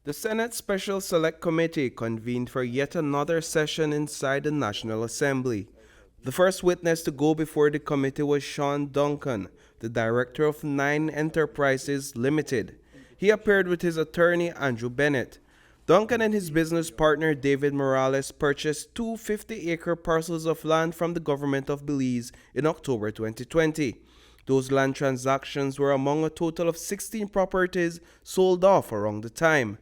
The Senate Special Select Committee convened for yet another session inside the National Assembly. The first witness to go before the committee was Duncan, the Director of NYNE Enterprises Limited. He appeared with his attorney Andrew Bennett. Duncan and his business partner David Morales purchased two 50-acre parcels of land from the government of Belize in October 2020. Those land transactions were among a total of 16 properties sold off around the time.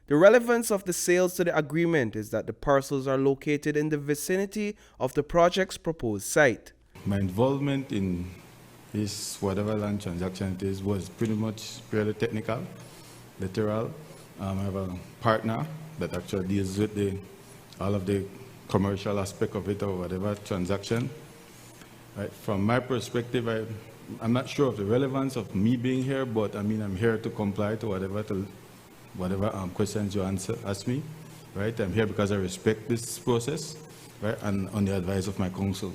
The relevance of the sales to the agreement is that the parcels are located in the vicinity of the project's proposed site. My involvement in this whatever land transaction it is was pretty much purely technical, literal. I have a partner that actually deals with all of the commercial aspect of it or whatever transaction. Right. From my perspective, I'm not sure of the relevance of me being here, but I mean I'm here to comply to whatever questions you ask me, right? I'm here because I respect this process, right? And on the advice of my counsel.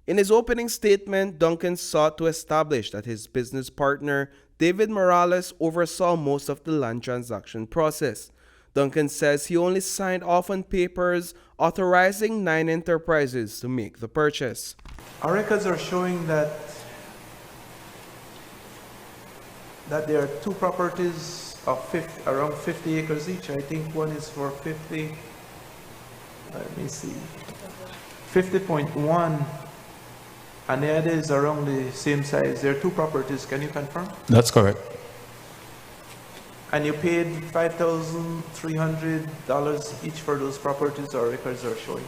In his opening statement, Duncan sought to establish that his business partner, David Morales, oversaw most of the land transaction process. Duncan says he only signed off on papers authorizing NYNE Enterprises to make the purchase. Our records are showing that there are two properties of around 50 acres each. I think one is for 50, let me see, 50.1, and the other is around the same size. There are two properties, can you confirm? That's correct. And you paid $5,300 each for those properties our records are showing.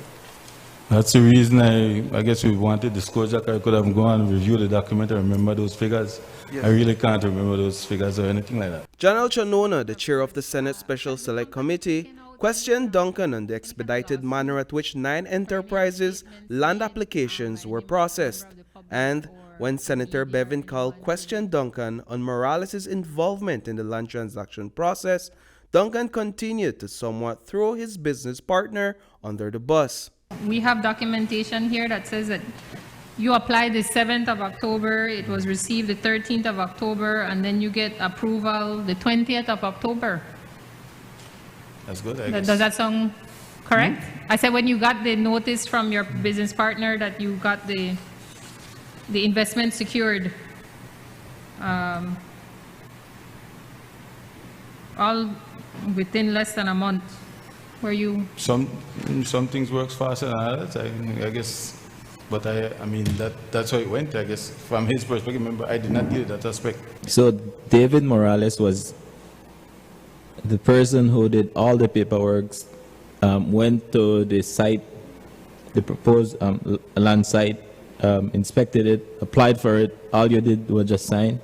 That's the reason I guess we wanted disclosure. I could have gone and reviewed the document and remember those figures. Yes. I really can't remember those figures or anything like that. General Chanona, the chair of the Senate Special Select Committee, questioned Duncan on the expedited manner at which NYNE Enterprises land applications were processed. And when Senator Bevin Call questioned Duncan on Morales' involvement in the land transaction process, Duncan continued to somewhat throw his business partner under the bus. We have documentation here that says that you applied the 7th of October, it was received the 13th of October, and then you get approval the 20th of October. That's good, I guess. Does that sound correct? I said when you got the notice from your business partner that you got the investment secured, all within less than a month. Were you? Some things works faster than others, I guess. But I mean that's how it went. I guess from his perspective, remember I did not deal with that aspect. So David Morales was the person who did all the paperwork, went to the site, the proposed land site, inspected it, applied for it. All you did was just sign.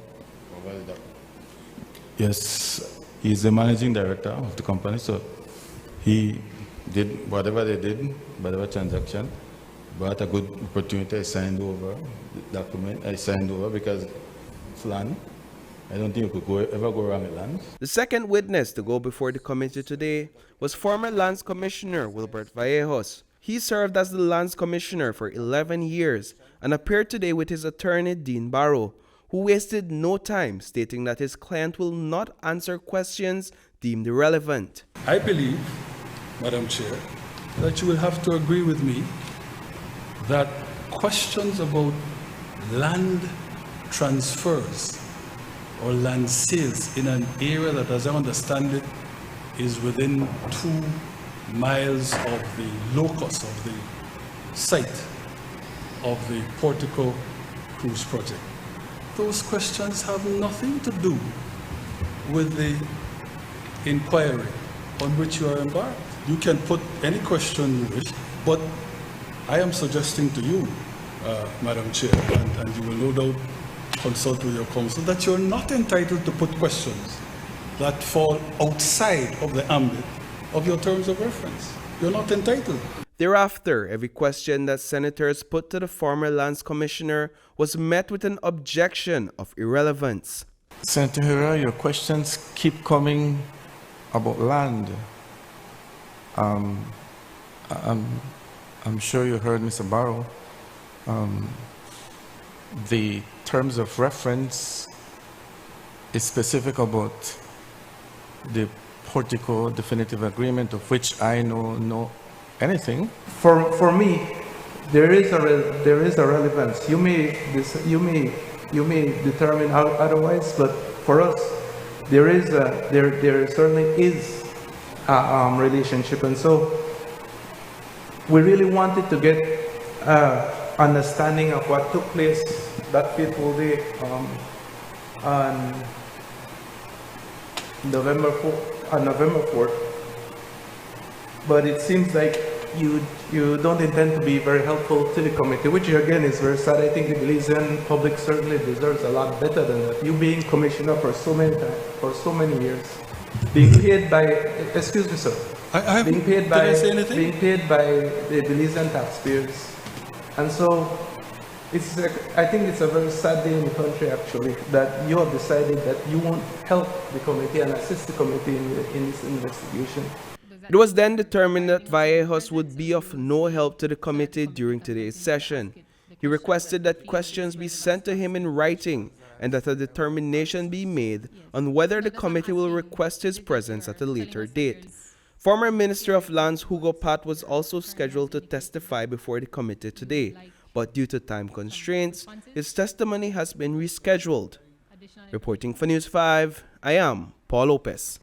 Yes, he's the managing director of the company, so he did whatever they did, whatever transaction. But a good opportunity, I signed over the document. I signed over because it's land. I don't think you could ever go wrong with land. The second witness to go before the committee today was former Lands Commissioner Wilbert Vallejos. He served as the Lands Commissioner for 11 years and appeared today with his attorney Dean Barrow, who wasted no time stating that his client will not answer questions deemed irrelevant. I believe, Madam Chair, that you will have to agree with me that questions about land transfers or land sales in an area that, as I understand it, is within 2 miles of the locus of the site of the Portico cruise project. Those questions have nothing to do with the inquiry on which you are embarked. You can put any question you wish, but I am suggesting to you, Madam Chair, and you will no doubt consult with your counsel, that you're not entitled to put questions that fall outside of the ambit of your terms of reference. You're not entitled. Thereafter, every question that senators put to the former Lands Commissioner was met with an objection of irrelevance. Senator Herrera, your questions keep coming about land. I'm sure you heard Mr. Barrow. The terms of reference is specific about the Portico Definitive Agreement, of which I know anything. For me, there is a relevance. You may determine otherwise, but for us, there certainly is a relationship, and so we really wanted to get understanding of what took place that fateful day on November 4th. But it seems like you don't intend to be very helpful to the committee, which again is very sad. I think the Belizean public certainly deserves a lot better than that. You being commissioner for so many years, being paid by, excuse me, sir, being paid by the Belizean taxpayers, and so I think it's a very sad day in the country actually that you have decided that you won't help the committee and assist the committee in this investigation. It was then determined that Vallejos would be of no help to the committee during today's session. He requested that questions be sent to him in writing and that a determination be made on whether the committee will request his presence at a later date. Former Minister of Lands Hugo Pat was also scheduled to testify before the committee today, but due to time constraints, his testimony has been rescheduled. Reporting for News 5, I am Paul Lopez.